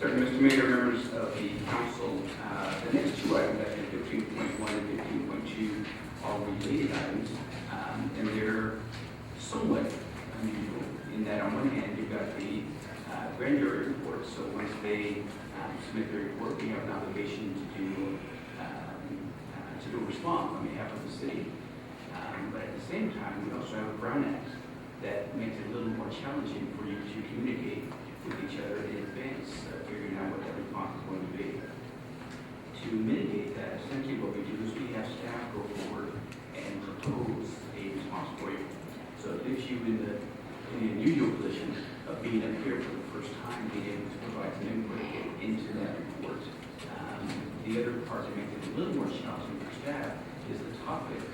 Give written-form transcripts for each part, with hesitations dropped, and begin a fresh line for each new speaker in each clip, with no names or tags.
Certainly, Mr. Mayor, members of the council, the next two items, actually 15.1 and 15.2, are related items, and they're somewhat unusual in that on one hand, you've got the grand jury report. So once they submit their report, we have an obligation to do a response on behalf of the city. But at the same time, we also have a Brown Act that makes it a little more challenging for you to communicate with each other in advance, figuring out what that response is going to be. To mitigate that, essentially what we do is we have staff go forward and propose a response for you. So it leaves you in the unusual position of being up here for the first time, being able to provide some input into that report. The other part that makes it a little more challenging for staff is the topic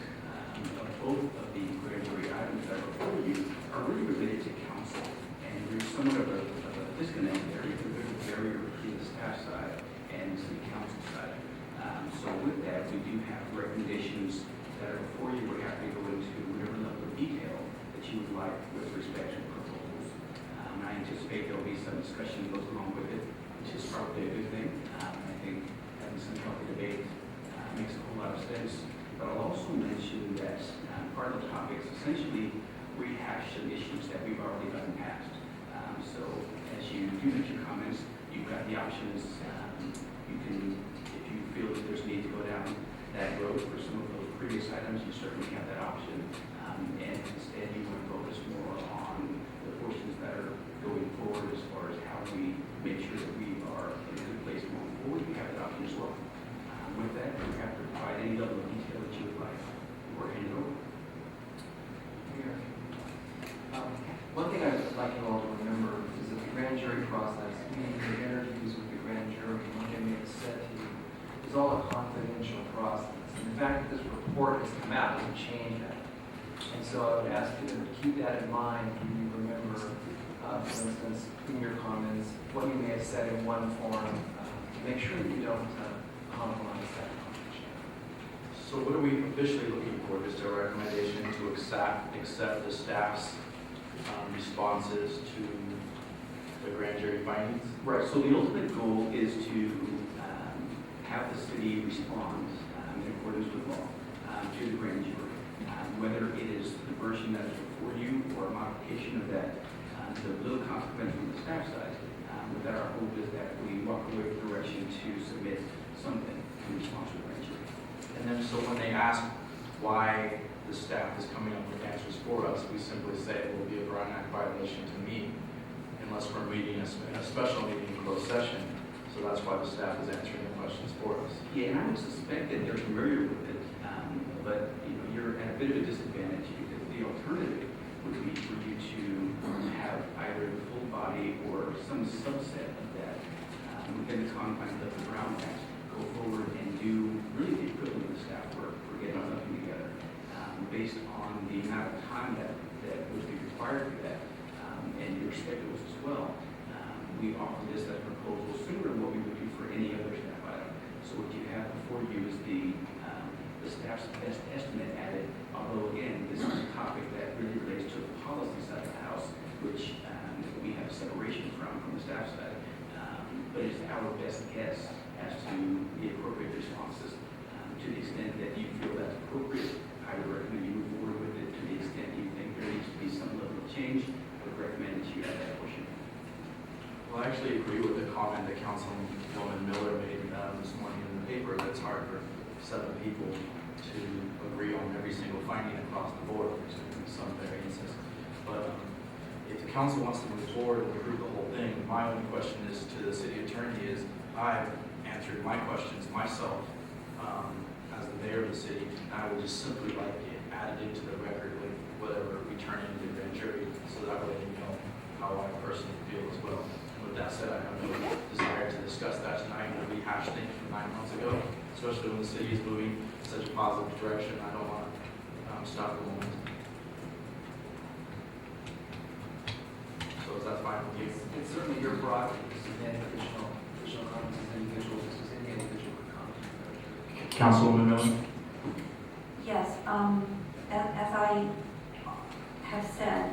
of both of the grand jury items that are before you are really related to council. And there's somewhat of a disconnect there because there's a barrier between the staff side and the city council side. So with that, we do have recommendations that are before you. We're happy to go into whatever level of detail that you would like with respect to proposals. I anticipate there will be some discussion that goes along with it, which is probably a good thing. I think having some healthy debate makes a whole lot of sense. But I'll also mention that part of the topics essentially rehash some issues that we've already done in the past. So as you do make your comments, you've got the options. You can, if you feel that there's need to go down that road for some of those previous items, you certainly have that option. And instead you want to focus more on the portions that are going forward as far as how we make sure that we are in a good place going forward. You have that option as well. With that, you have to provide any level of detail that you would like or hand it over.
One thing I'd like you all to remember is that the grand jury process, meaning the interviews with the grand jury and what they may have said to you, is all a confidential process. And the fact that this report has come out doesn't change that. And so I would ask you to keep that in mind when you remember, for instance, in your comments, what you may have said in one forum, to make sure that you don't compromise that confidentiality.
So what are we officially looking for? Just a recommendation to accept the staff's responses to the grand jury findings?
Right, so the ultimate goal is to have the city respond in accordance with law to the grand jury. Whether it is the version that is before you or a modification of that, the little consequence from the staff side, but that our hope is that we walk away with direction to submit something in response to the grand jury.
And then so when they ask why the staff is coming up with answers for us, we simply say it will be a Brown Act violation to me unless we're meeting a special meeting in closed session. So that's why the staff is answering the questions for us.
Yeah, and I would suspect that they're familiar with it, but you're at a bit of a disadvantage because the alternative would be for you to have either the full body or some subset of that within the confines of the Brown Act go forward and do really the equivalent of staff work for getting something together based on the amount of time that would be required for that and your schedules as well. We offer this as a proposal similar to what we would do for any other staff item. So what you have before you is the staff's best estimate at it, although again, this is a topic that really relates to the policy side of the house, which we have separation from the staff side. But it's our best guess as to the appropriate responses. To the extent that you feel that's appropriate, I would recommend you move forward with it. To the extent you think there needs to be some level of change, I would recommend that you add that portion.
Well, I actually agree with the comment that Councilwoman Miller made this morning in the paper that it's hard for 7 people to agree on every single finding across the board. There's going to be some variances. But if the council wants to move forward and approve the whole thing, my only question is to the city attorney is, I've answered my questions myself as the mayor of the city, and I would just simply like it added into the record with whatever we turn into the grand jury, so that way you know how I personally feel as well. And with that said, I have no desire to discuss that tonight and rehash things from 9 months ago, especially when the city is moving in such a positive direction. I don't want to stop the momentum. So is that fine with you?
It's certainly your prerogative to submit additional comments as individuals, just as any individual could comment.
Councilwoman Miller?
Yes, as I have said,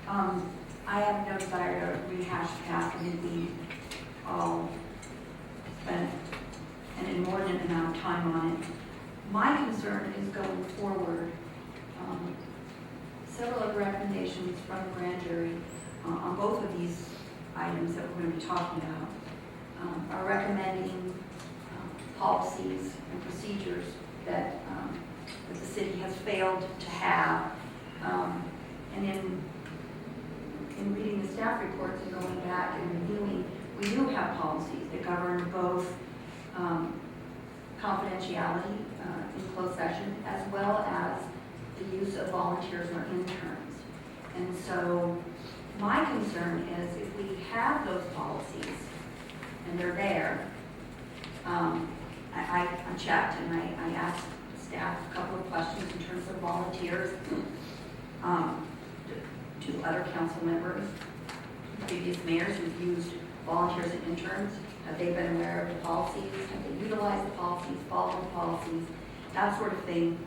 I have no desire to rehash past anything all inordinate amount of time on it. My concern is going forward. Several of the recommendations from the grand jury on both of these items that we're going to be talking about are recommending policies and procedures that the city has failed to have. And in reading the staff reports and going back and reviewing, we do have policies that govern both confidentiality in closed session as well as the use of volunteers or interns. And so my concern is if we have those policies and they're there, I checked and I asked staff a couple of questions in terms of volunteers to other council members, previous mayors who've used volunteers and interns. Have they been aware of the policies? Have they utilized the policies, followed the policies, that sort of thing?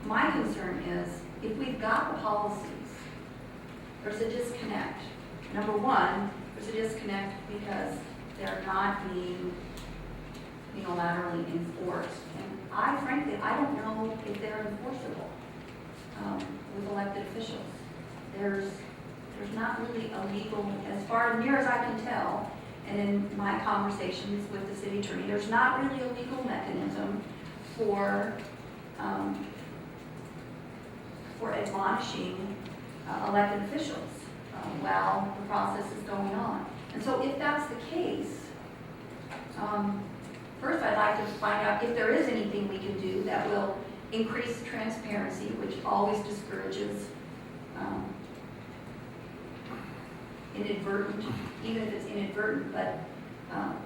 My concern is if we've got the policies, there's a disconnect. Number one, there's a disconnect because they're not being unilaterally enforced. And frankly, I don't know if they're enforceable with elected officials. There's not really a legal, as far near as I can tell, and in my conversations with the city attorney, there's not really a legal mechanism for admonishing elected officials while the process is going on. And so if that's the case, first I'd like to find out if there is anything we can do that will increase transparency, which always discourages inadvertent, even if it's inadvertent, but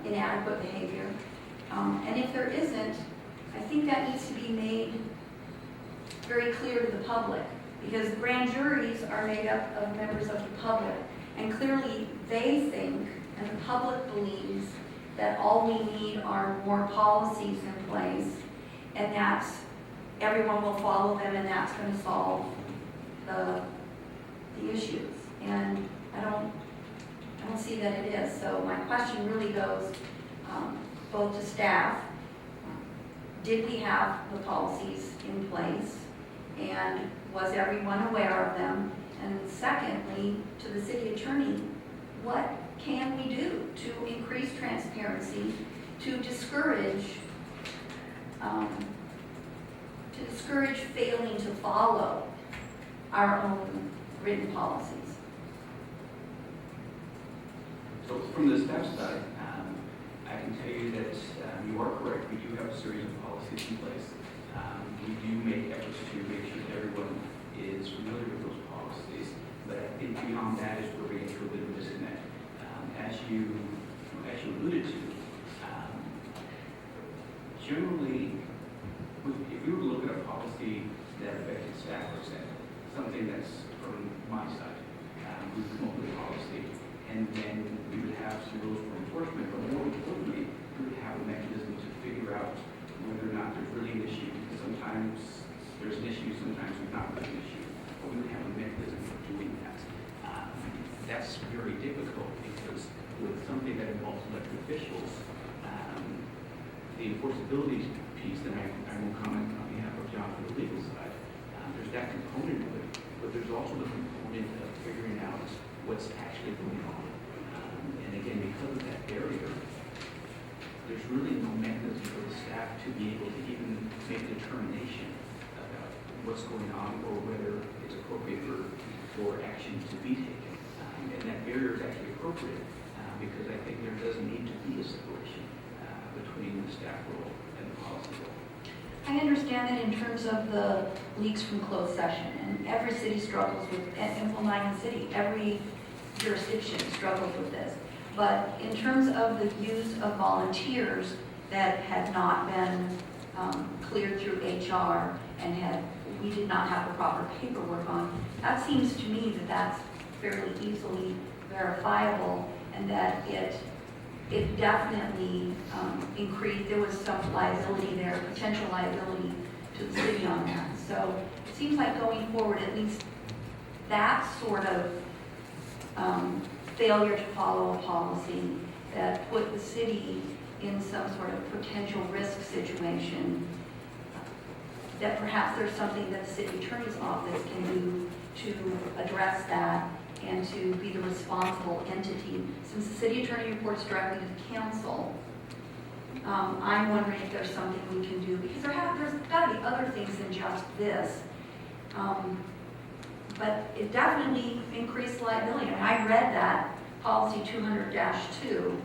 inadequate behavior. And if there isn't, I think that needs to be made very clear to the public, because grand juries are made up of members of the public, and clearly they think, and the public believes, that all we need are more policies in place, and that's, everyone will follow them, and that's going to solve the issues. And I don't see that it is. So my question really goes both to staff. Did we have the policies in place? And was everyone aware of them? And secondly, to the city attorney, what can we do to increase transparency, to discourage failing to follow our own written policies?
So from the staff side, I can tell you that you are correct. We do have a series of policies in place. We do make efforts to make sure that everyone is familiar with those policies. But I think beyond that is where we get to a bit of a disconnect. As you alluded to, generally, if we were to look at a policy that affected staff, for example, something that's from my side, we would come up with a policy, and then we would have some rules for enforcement, but more importantly, we would have a mechanism to figure out whether or not there's really an issue. Because sometimes there's an issue, sometimes there's not really an issue, but we would have a mechanism for doing that. That's very difficult because with something that involves elected officials, the enforceability piece, that I will comment on behalf of John for the legal side, there's that component of it, but there's also the component of figuring out what's actually going on. And again, because of that barrier, there's really no mechanism for the staff to be able to even make a determination about what's going on or whether it's appropriate for action to be taken. And that barrier is actually appropriate because I think there does need to be a separation between the staff role and the policy role.
I understand that in terms of the leaks from closed session, and every city struggles with, and well, not even city, every jurisdiction struggles with this. But in terms of the use of volunteers that had not been cleared through HR and we did not have the proper paperwork on, that seems to me that that's fairly easily verifiable, and that it definitely increased. There was some liability there, potential liability to the city on that. So it seems like going forward, at least that sort of failure to follow a policy that put the city in some sort of potential risk situation, that perhaps there's something that the city attorney's office can do to address that and to be the responsible entity. Since the city attorney reports directly to the council, I'm wondering if there's something we can do, because there's got to be other things than just this. But it definitely increased liability. And I read that policy 200-2,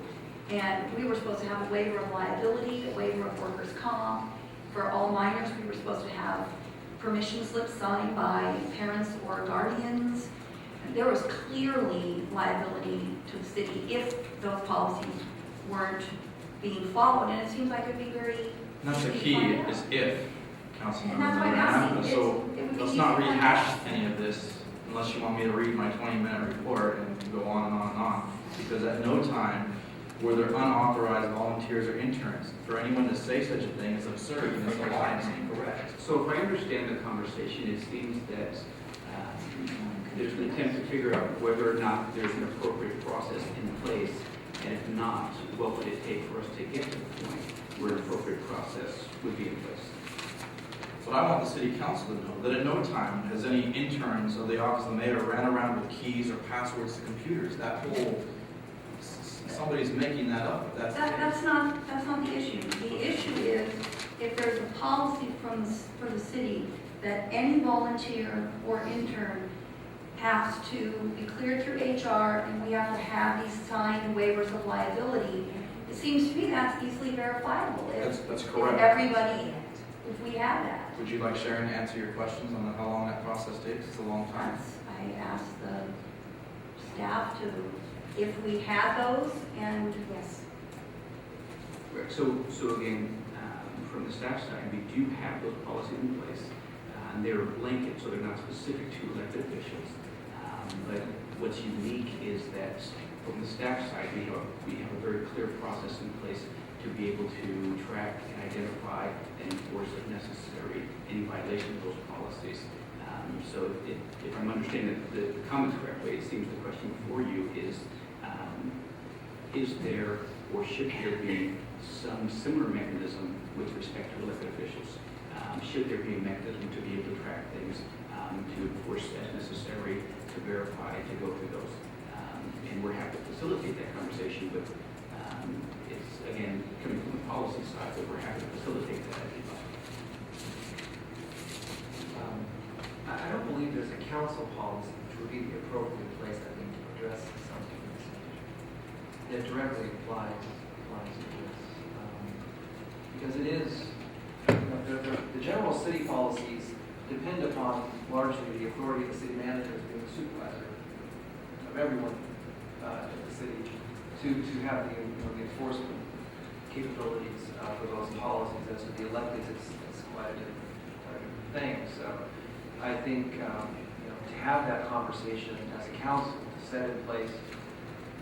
and we were supposed to have a waiver of liability, a waiver of workers' comp. For all minors, we were supposed to have permission slips signed by parents or guardians. And there was clearly liability to the city if those policies weren't being followed, and it seems like it'd be very.
And that's the key, is if, Councilmember.
And that's why I'm asking.
So
It would be
let's not
easy to
rehash any of this unless you want me to read my 20-minute report and go on and on and on. Because at no time were there unauthorized volunteers or interns. For anyone to say such a thing is absurd and it's a lie and it's incorrect.
So if I understand the conversation, it seems that there's an attempt to figure out whether or not there's an appropriate process in place, and if not, what would it take for us to get to the point where an appropriate process would be in place?
But I want the city council to know that at no time has any interns of the office of the mayor ran around with keys or passwords to computers. That whole, somebody's making that up. That's
That's not the issue. The issue is if there's a policy for the city that any volunteer or intern has to be cleared through HR, and we have to have these signed waivers of liability. It seems to me that's easily verifiable.
that's
If
correct.
everybody, if we have that.
Would you like Sharon to answer your questions on how long that process takes? It's a long time.
I asked the staff to, if we had those, and yes.
Right. So again, from the staff side, we do have those policies in place. And they're blanket, so they're not specific to elected officials. But what's unique is that from the staff side, we have a very clear process in place to be able to track and identify and enforce, if necessary, any violation of those policies. So if I'm understanding the comments correctly, it seems the question for you is there or should there be some similar mechanism with respect to elected officials? Should there be a mechanism to be able to track things, to enforce as necessary, to verify, to go through those? And we're happy to facilitate that conversation, but it's, again, coming from the policy side, but we're happy to facilitate that.
I don't believe there's a council policy which would be the appropriate place, I think, to address something of this nature. That directly applies to this. Because it is, the general city policies depend upon largely the authority of the city manager as being the supervisor of everyone in the city to have the enforcement capabilities for those policies. As to the electeds, it's quite a different thing. So I think to have that conversation as a council, to set in place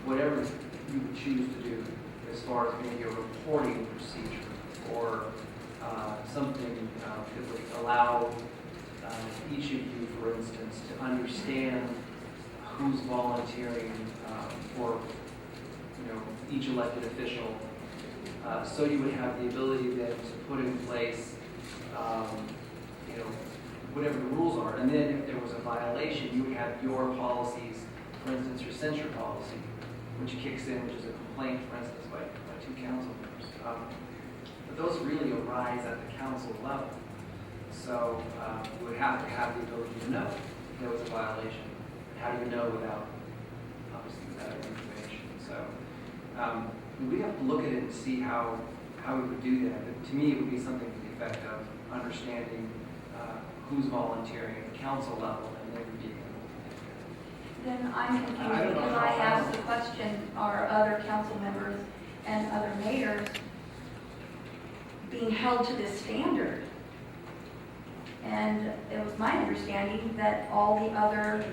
whatever you would choose to do as far as maybe a reporting procedure or something that would allow each of you, for instance, to understand who's volunteering for each elected official, so you would have the ability then to put in place whatever the rules are. And then if there was a violation, you would have your policies, for instance, your censure policy, which kicks in, which is a complaint, for instance, by two council members. But those really arise at the council level. So you would have to have the ability to know if there was a violation. How do you know without, obviously, without information? So we have to look at it and see how we would do that. But to me, it would be something to the effect of understanding who's volunteering at the council level and then being able to.
Then I'm confused
I don't know
because
how
I asked
far-
the question, are other council members and other mayors being held to this standard? And it was my understanding that all the other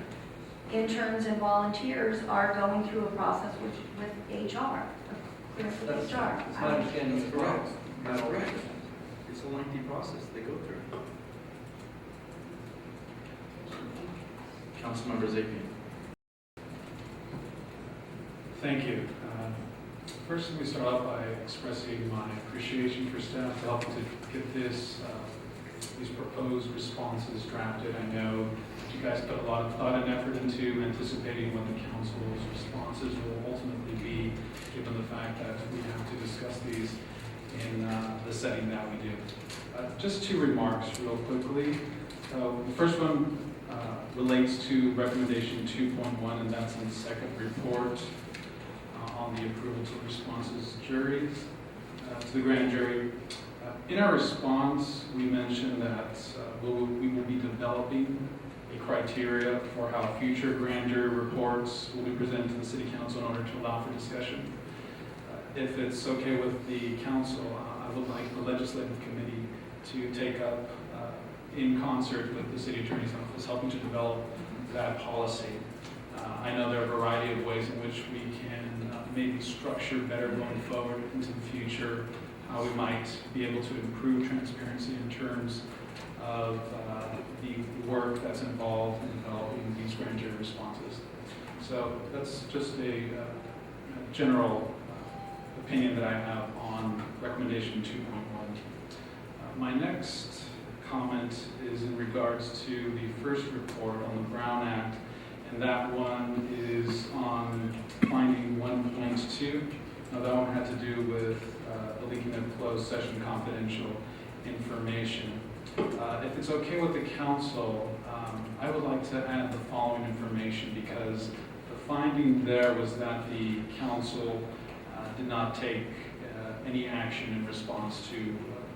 interns and volunteers are going through a process with HR, clearance with
That's
HR.
It's my understanding as well.
That's correct. It's a lengthy process they go through. Councilmember Zapian.
Thank you. First, let me start off by expressing my appreciation for staff to help to get these proposed responses drafted. I know you guys put a lot of thought and effort into anticipating what the council's responses will ultimately be, given the fact that we have to discuss these in the setting that we do. Just two remarks real quickly. The first one relates to recommendation 2.1, and that's in the second report on the approval to responses juries, to the grand jury. In our response, we mentioned that we will be developing a criteria for how future grand jury reports will be presented to the city council in order to allow for discussion. If it's okay with the council, I would like the legislative committee to take up in concert with the city attorney's office, helping to develop that policy. I know there are a variety of ways in which we can maybe structure better going forward into the future, how we might be able to improve transparency in terms of the work that's involved in developing these grand jury responses. So that's just a general opinion that I have on recommendation 2.1. My next comment is in regards to the first report on the Brown Act, and that one is on finding 1.2. Now that one had to do with the leaking of closed session confidential information. If it's okay with the council, I would like to add the following information, because the finding there was that the council did not take any action in response to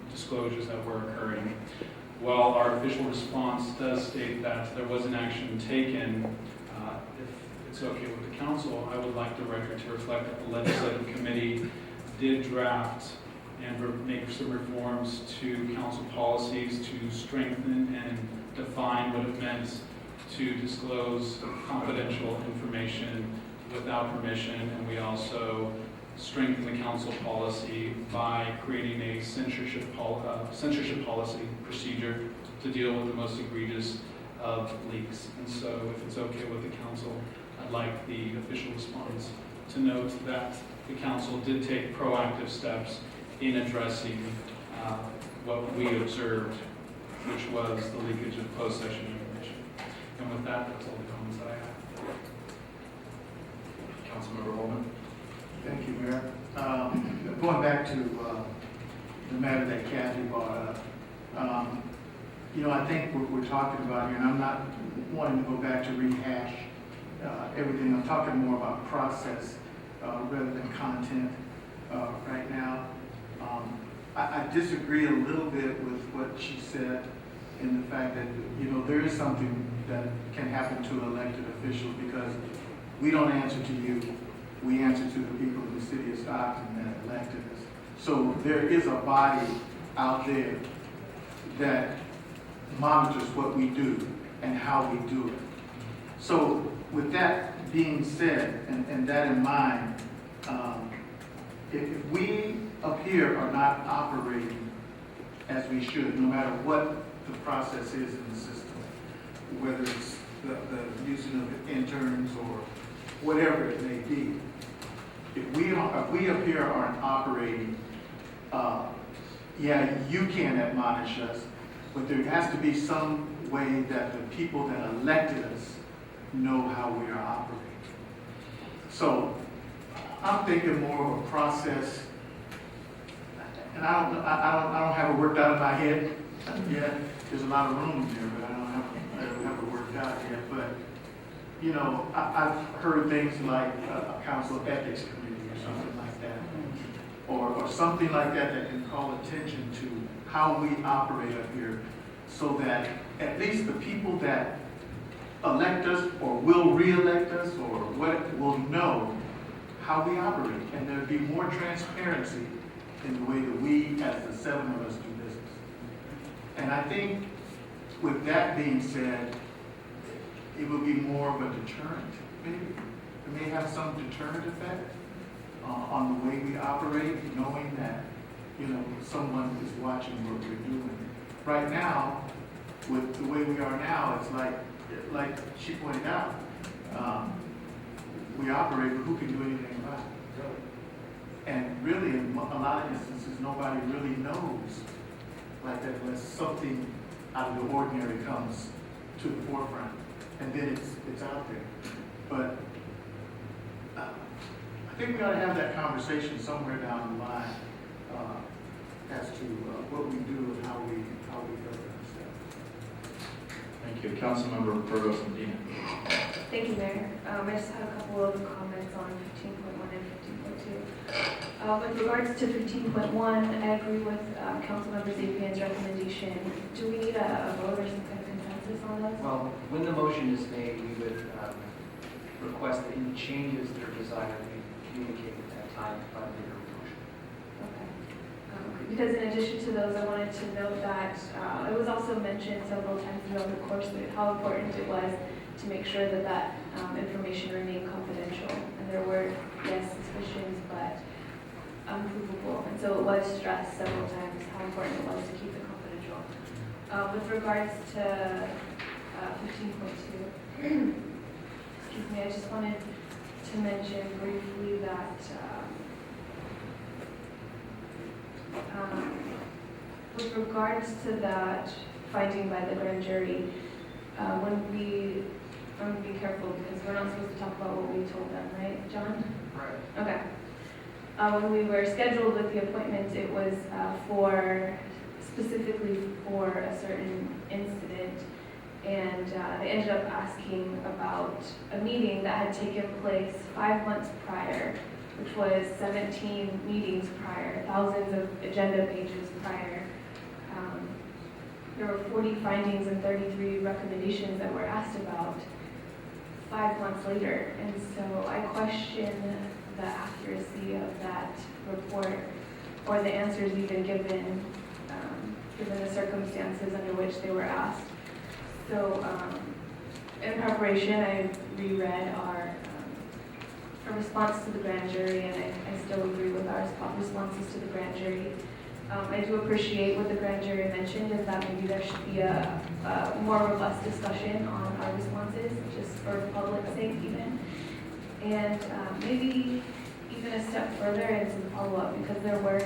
disclosures that were occurring. While our official response does state that there was an action taken, if it's okay with the council, I would like the record to reflect that the legislative committee did draft and make some reforms to council policies to strengthen and define what it meant to disclose confidential information without permission, and we also strengthen the council policy by creating a censorship policy procedure to deal with the most egregious of leaks. And so if it's okay with the council, I'd like the official response to note that the council did take proactive steps in addressing what we observed, which was the leakage of closed session information. And with that, that's all the comments that I have.
Councilmember Holman.
Thank you, Mayor. Going back to the matter that Kathy brought up, I think what we're talking about here, and I'm not wanting to go back to rehash everything. I'm talking more about process rather than content right now. I disagree a little bit with what she said in the fact that, there is something that can happen to elected officials, because we don't answer to you. We answer to the people of the city of Stockton that elected us. So there is a body out there that monitors what we do and how we do it. So with that being said, and that in mind, if we up here are not operating as we should, no matter what the process is in the system, whether it's the using of interns or whatever it may be, if we up here aren't operating, you can admonish us, but there has to be some way that the people that elected us know how we are operating. So I'm thinking more of a process, and I don't have it worked out in my head yet. There's a lot of room there, but I don't have it worked out yet. But I've heard things like a council of ethics committee or something like that, or something like that that can call attention to how we operate up here, so that at least the people that elect us or will re-elect us or what will know how we operate, and there'll be more transparency in the way that we, as the seven of us, do business. And I think with that being said, it will be more of a deterrent, maybe. It may have some deterrent effect on the way we operate, knowing that, someone is watching what we're doing. Right now, with the way we are now, it's like she pointed out, we operate, but who can do anything about it? And really, in a lot of instances, nobody really knows like that unless something out of the ordinary comes to the forefront, and then it's out there. But I think we ought to have that conversation somewhere down the line as to what we do and how we govern ourselves.
Thank you. Councilmember Burgos Medina.
Thank you, Mayor. I just had a couple of comments on 15.1 and 15.2. With regards to 15.1, I agree with Councilmember Zapian's recommendation. Do we need a vote or some kind of consensus on this?
Well, when the motion is made, we would request that any changes that are desired be communicated at that time by the leader of the motion.
Okay. Because in addition to those, I wanted to note that it was also mentioned several times throughout the course of how important it was to make sure that that information remained confidential. And there were, yes, suspicions, but unprovable. And so it was stressed several times how important it was to keep it confidential. With regards to 15.2, excuse me, I just wanted to mention briefly that with regards to that finding by the grand jury, I'm going to be careful because we're not supposed to talk about what we told them, right, John?
Right.
Okay. When we were scheduled with the appointment, it was specifically for a certain incident, and they ended up asking about a meeting that had taken place 5 months prior, which was 17 meetings prior, thousands of agenda pages prior. There were 40 findings and 33 recommendations that were asked about 5 months later, and so I question the accuracy of that report or the answers even given the circumstances under which they were asked. So in preparation, I reread our response to the grand jury, and I still agree with our responses to the grand jury. I do appreciate what the grand jury mentioned, is that maybe there should be a more robust discussion on our responses, just for public sake even. And maybe even a step further in some follow-up, because there were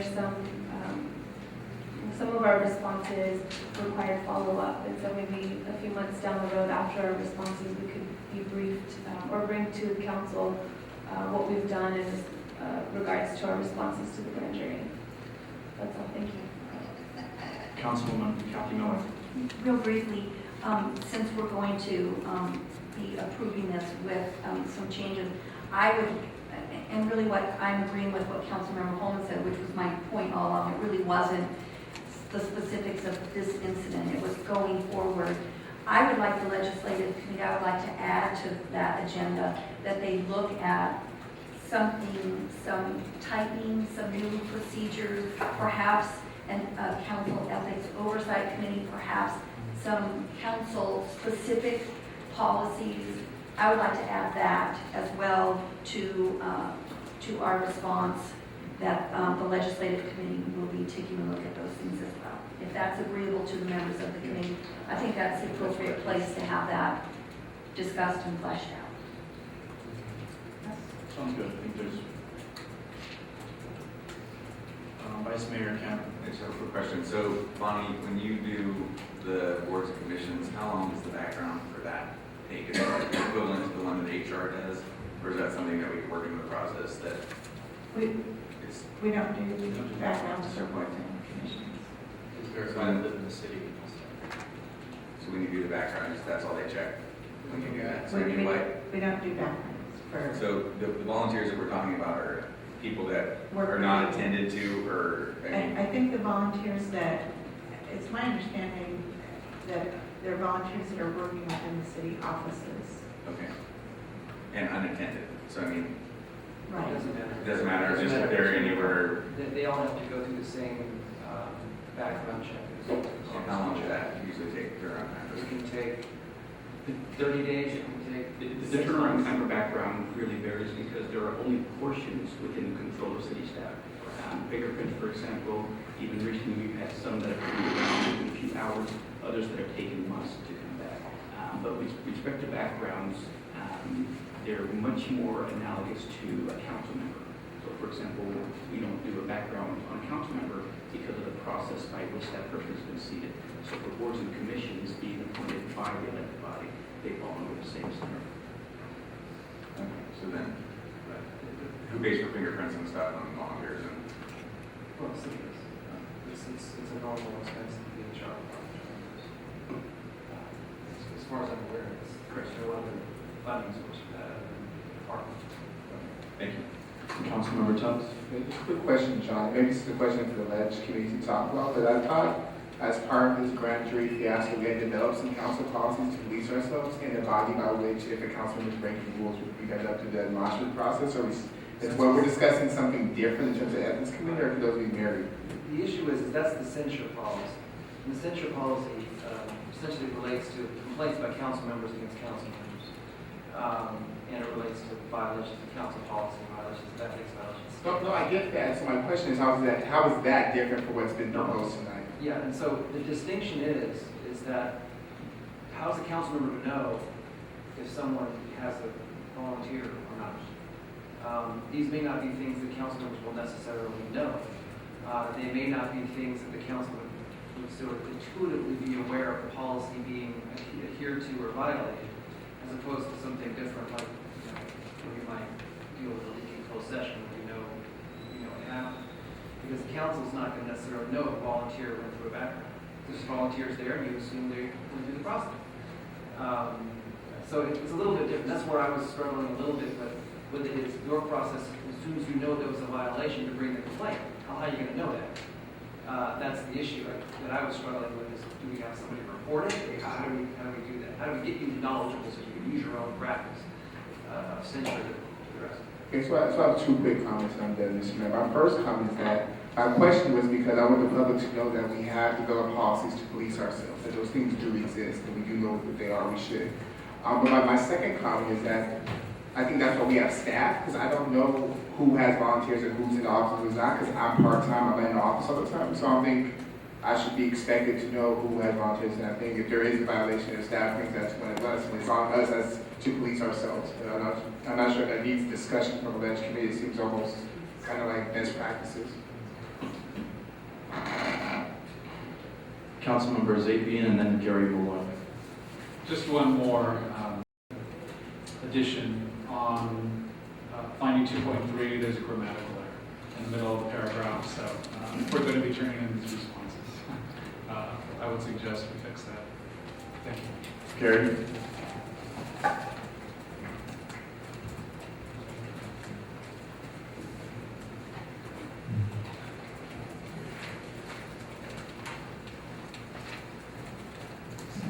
some of our responses required follow-up, and so maybe a few months down the road after our responses, we could be briefed or bring to the council what we've done in regards to our responses to the grand jury. That's all. Thank you.
Councilwoman Kathy Miller.
Real briefly, since we're going to be approving this with some changes, I would, and really what I'm agreeing with what Councilmember Holman said, which was my point all along, it really wasn't the specifics of this incident, it was going forward. I would like the legislative committee, I would like to add to that agenda that they look at something, some tightening, some new procedures, perhaps a council ethics oversight committee, perhaps some council-specific policies. I would like to add that as well to our response, that the legislative committee will be taking a look at those things as well. If that's agreeable to the members of the committee, I think that's the appropriate place to have that discussed and fleshed out.
Sounds good. I think there's Vice Mayor Kemp.
I just have a quick question. So, Bonnie, when you do the boards and commissions, how long does the background for that take? Is it equivalent to the one that HR does? Or is that something that we can work into the process that it's...
We don't do backgrounds for boards and commissions.
Is there someone that live in the city?
So when you do the background, that's all they check when you do that? So,
We
I mean, like,
we don't do backgrounds for.
so the volunteers that we're talking about are people that are not attended to, or...
I think the volunteers that, it's my understanding that they're volunteers that are working within the city offices.
Okay. And unattended. So, I mean,
Right.
It doesn't matter.
it doesn't matter, it's just if they're anywhere...
They all have to go through the same background check.
And how long should that usually take to run
It
time?
can take 30 days, it can take
The turnaround time for background really varies because there are only portions within the control of city staff. Fingerprints, for example, even recently we've had some that have come around in a few hours, others that have taken months to come back. But with respect to backgrounds, they're much more analogous to a council member. So for example, we don't do a background on a council member because of the process by which that person has been seated. So for boards and commissions being appointed by the elected body, they fall under the same standard.
Okay, so then, who pays for fingerprints and stuff on volunteers and?
Well, the city is. It's a normal expense of the HR department. As far as I'm aware, it's correct, no other funding source for that other than the department.
Thank you.
Councilmember Tubbs?
Just a quick question, John. Maybe this is a question for the ledge committee to talk about, but I thought as part of this grand jury fiasco, we had developed some council policies to police ourselves and a body by which if a councilman is breaking rules, we conduct the admonishment process, or is what we're discussing something different in terms of ethics committee, or could those be married?
The issue is that's the censure policy. And the censure policy essentially relates to complaints by council members against council members. And it relates to violations of council policy, violations of ethics, violations.
No, I get that. So my question is, how is that different from what's been proposed tonight?
Yeah, and so the distinction is that how is a council member to know if someone has a volunteer or not? These may not be things that council members will necessarily know. They may not be things that the council would sort of intuitively be aware of the policy being adhered to or violated, as opposed to something different like, when you might deal with a leaking closed session where you know it happened. Because the council's not going to necessarily know if a volunteer went through a background. There's volunteers there, and you assume they went through the process. So it's a little bit different. That's where I was struggling a little bit with it. Is your process, as soon as you know there was a violation, to bring the complaint. How are you going to know that? That's the issue that I was struggling with. Is do we have somebody report it? How do we do that? How do we get you knowledgeable so you can use your own practice of censure to the rest?
Okay, so I have two quick comments on that, Mr. Mayor. My first comment is that my question was because I want the public to know that we have developed policies to police ourselves, that those things do exist, and we do know what they are, we should. But my second comment is that I think that's why we have staff, because I don't know who has volunteers and who's in the office and who's not, because I'm part-time, I'm in the office all the time, so I think I should be expected to know who has volunteers, and I think if there is a violation of staff, I think that's one of us, and it's on us as to police ourselves. I'm not sure that needs discussion from the ledge committee. It seems almost kind of like best practices.
Councilmember Zapian and then Gary Bullock.
Just one more addition on finding 2.3. There's a grammatical error in the middle of the paragraph, so if we're going to be turning in these responses, I would suggest we fix that. Thank you.
Gary?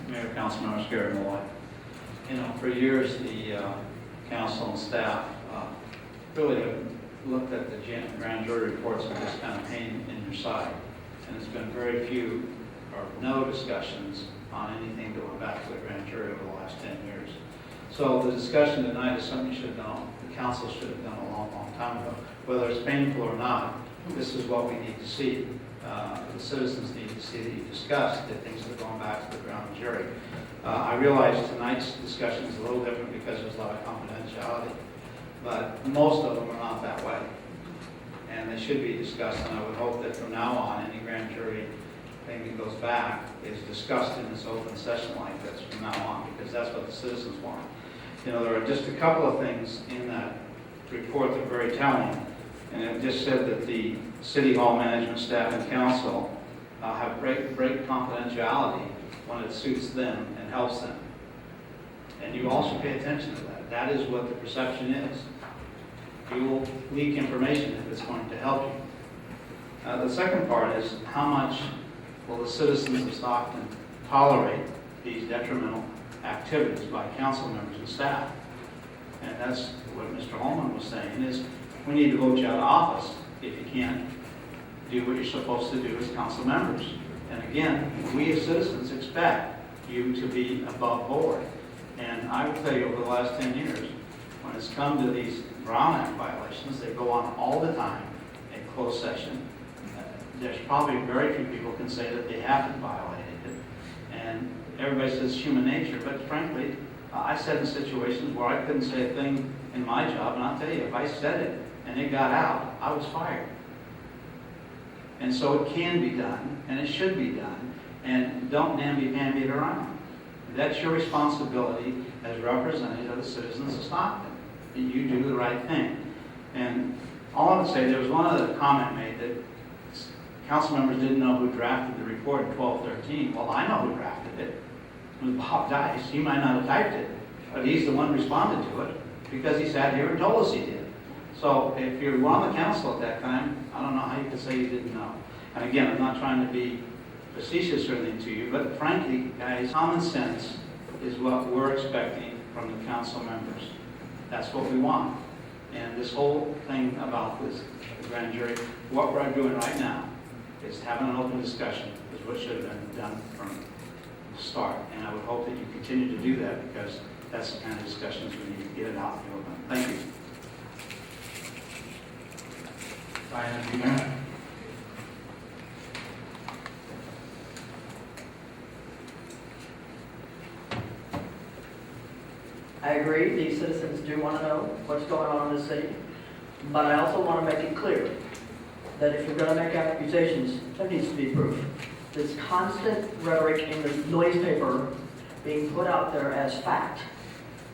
Mayor, council members, Gary Malloy. For years, the council and staff really have looked at the grand jury reports and just kind of pain in your side. And there's been very few or no discussions on anything going back to the grand jury over the last 10 years. So the discussion tonight is something you should have done, the council should have done a long, long time ago. Whether it's painful or not, this is what we need to see. The citizens need to see that you discussed that things are going back to the grand jury. I realize tonight's discussion is a little different because there's a lot of confidentiality, but most of them are not that way. And they should be discussed, and I would hope that from now on, any grand jury thing that goes back is discussed in this open session like this from now on, because that's what the citizens want. There are just a couple of things in that report that are very telling, and it just said that the City Hall management staff and council have great confidentiality when it suits them and helps them. And you also pay attention to that. That is what the perception is. You will leak information if it's going to help you. The second part is how much will the citizens of Stockton tolerate these detrimental activities by council members and staff? And that's what Mr. Holman was saying, is we need to vote you out of office if you can't do what you're supposed to do as council members. And again, we as citizens expect you to be above board. And I will tell you, over the last 10 years, when it's come to these Brown Act violations, they go on all the time in closed session. There's probably very few people can say that they haven't violated it. And everybody says human nature, but frankly, I said in situations where I couldn't say a thing in my job, and I'll tell you, if I said it and it got out, I was fired. And so it can be done, and it should be done, and don't namby-pamby it around. That's your responsibility as representative of the citizens of Stockton. And you do the right thing. And all I would say, there was one other comment made that council members didn't know who drafted the report in 1213. Well, I know who drafted it. It was Bob Dice. He might not have typed it, but he's the one who responded to it because he sat here and told us he did. So if you were on the council at that time, I don't know how you could say you didn't know. And again, I'm not trying to be facetious or anything to you, but frankly, guys, common sense is what we're expecting from the council members. That's what we want. And this whole thing about this grand jury, what we're doing right now is having an open discussion, is what should have been done from the start. And I would hope that you continue to do that because that's the kind of discussions we need to get it out in the open. Thank you.
Diane,
I agree, these citizens do want to know what's going on in the city, but I also want to make it clear that if you're going to make accusations, there needs to be proof. This constant rhetoric in the noise paper being put out there as fact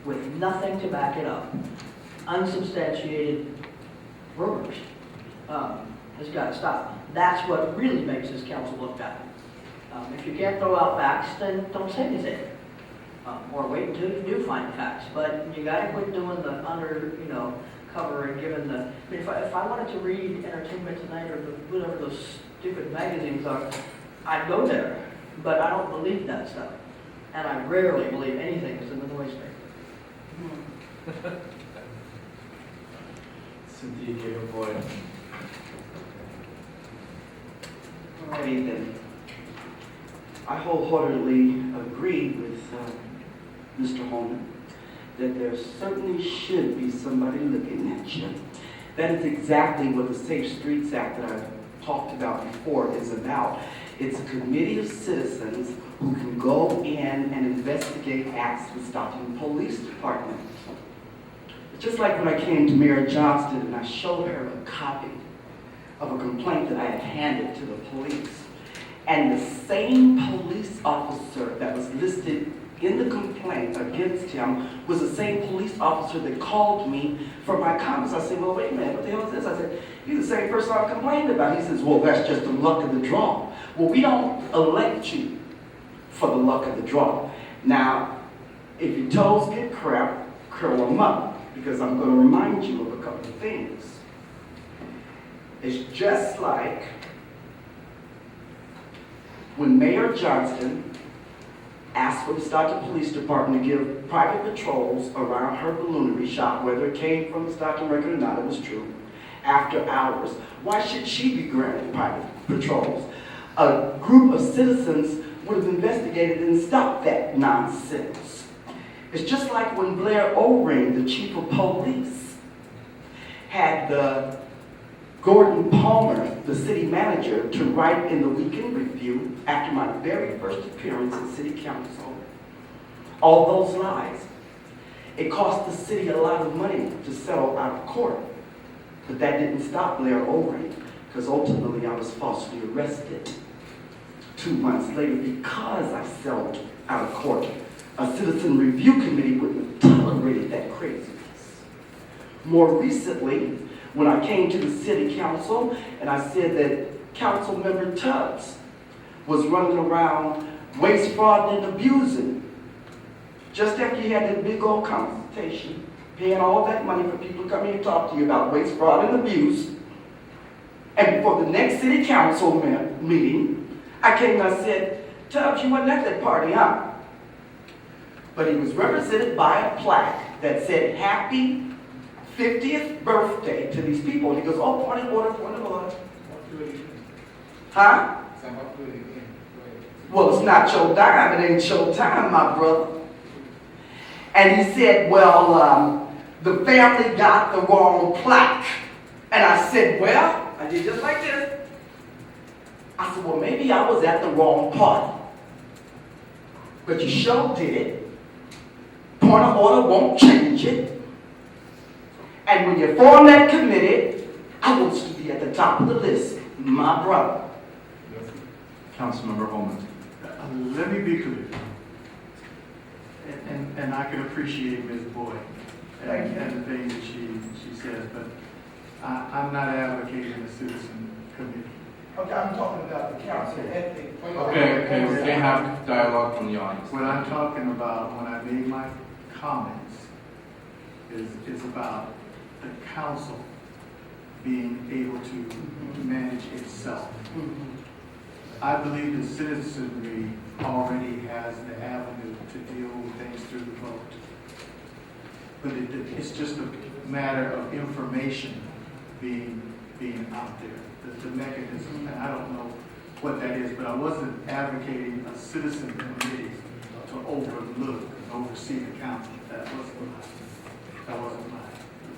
with nothing to back it up, unsubstantiated rumors, has got to stop. That's what really makes this council look bad. If you can't throw out facts, then don't say anything. Or wait until you do find facts. But you got to quit doing the cover and giving the. I mean, if I wanted to read Entertainment Tonight or whatever those stupid magazines are, I'd go there. But I don't believe that stuff, and I rarely believe anything that's in the noise paper.
Cynthia Gabriel Boyd.
Alrighty then. I wholeheartedly agree with Mr. Holman that there certainly should be somebody looking at you. That is exactly what the Safe Streets Act that I've talked about before is about. It's a committee of citizens who can go in and investigate acts of the Stockton Police Department. It's just like when I came to Mayor Johnston and I showed her a copy of a complaint that I had handed to the police. And the same police officer that was listed in the complaint against him was the same police officer that called me for my comments. I said, well, wait a minute, what the hell is this? I said, you're the same person I complained about. He says, well, that's just the luck of the draw. Well, we don't elect you for the luck of the draw. Now, if your toes get crap, curl them up, because I'm going to remind you of a couple of things. It's just like when Mayor Johnston asked for the Stockton Police Department to give private patrols around her balloonery shop, whether it came from the Stockton record or not, it was true, after hours. Why should she be granted private patrols? A group of citizens would have investigated and stopped that nonsense. It's just like when Blair O-Ring, the chief of police, had the Gordon Palmer, the city manager, to write in the Weekend Review after my very first appearance in city council, all those lies. It cost the city a lot of money to settle out of court, but that didn't stop Blair O-Ring, because ultimately I was falsely arrested 2 months later because I settled out of court. A citizen review committee wouldn't have tolerated that craziness. More recently, when I came to the city council and I said that council member Tubbs was running around waste, fraud, and abusing, just after you had that big old consultation, paying all that money for people to come here and talk to you about waste, fraud, and abuse, and before the next city council meeting, I came and I said, Tubbs, you wasn't at that party, huh? But he was represented by a plaque that said, happy 50th birthday to these people. And he goes, oh, point of order, point of order. Huh? Well, it's not your dime, it ain't your time, my brother. And he said, well, the family got the wrong plaque. And I said, well, I did just like this. I said, well, maybe I was at the wrong party. But you sure did it. Point of order won't change it. And when you form that committee, I want you to be at the top of the list, my brother.
Councilmember Holman.
Let me be clear. And I can appreciate Ms. Boyd
Thank you.
and the things that she says, but I'm not advocating a citizen committee.
Okay, I'm talking about the council.
Okay, we can't have dialogue from the audience.
What I'm talking about when I made my comments is about the council being able to manage itself. I believe the citizenry already has the avenue to deal with things through the vote. But it's just a matter of information being out there, the mechanism, and I don't know what that is, but I wasn't advocating a citizen committee to overlook and oversee the council. That wasn't mine.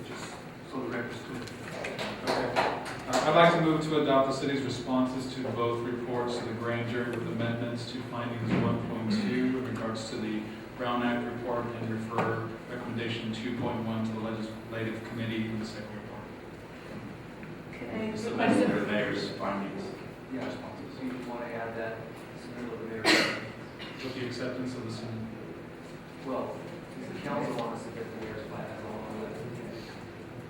Just so the record's clear.
Okay. I'd like to move to adopt the city's responses to both reports to the grand jury with amendments to findings 1.2 in regards to the Brown Act report and refer recommendation 2.1 to the legislative committee in the second report.
Can I
The
request a
mayor's findings.
Yeah, so you want to add that, submittal of the mayor's,
With the acceptance of the city.
well, does the council want to submit the mayor's plan along with it?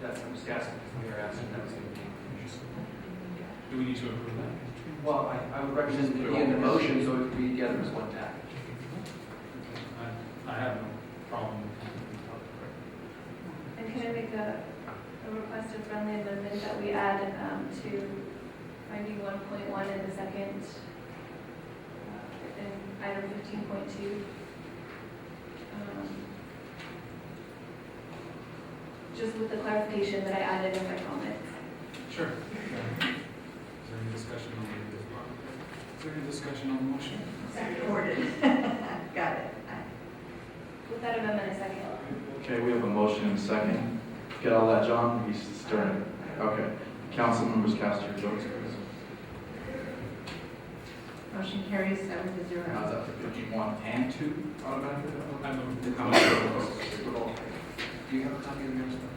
That's, I'm just asking, because the mayor asked if that was going to be.
Do we need to approve that?
Well, I would recommend it be in the motion so it could be together as one package.
I have no problem.
And can I make a request, a friendly amendment that we add to finding 1.1 in the second, in item 15.2? Just with the clarification that I added in my comments.
Sure. Is there any discussion on the Is there any discussion on the motion?
Recorded. Got it.
With that amendment, a second.
Okay, we have a motion and a second. Get all that, John? He's stirring it. Okay. Council members cast your votes, please.
Motion carries 7-0.
How's that for 51 and 2 automatically?
I move.
Do you have a copy of the mayor's plan?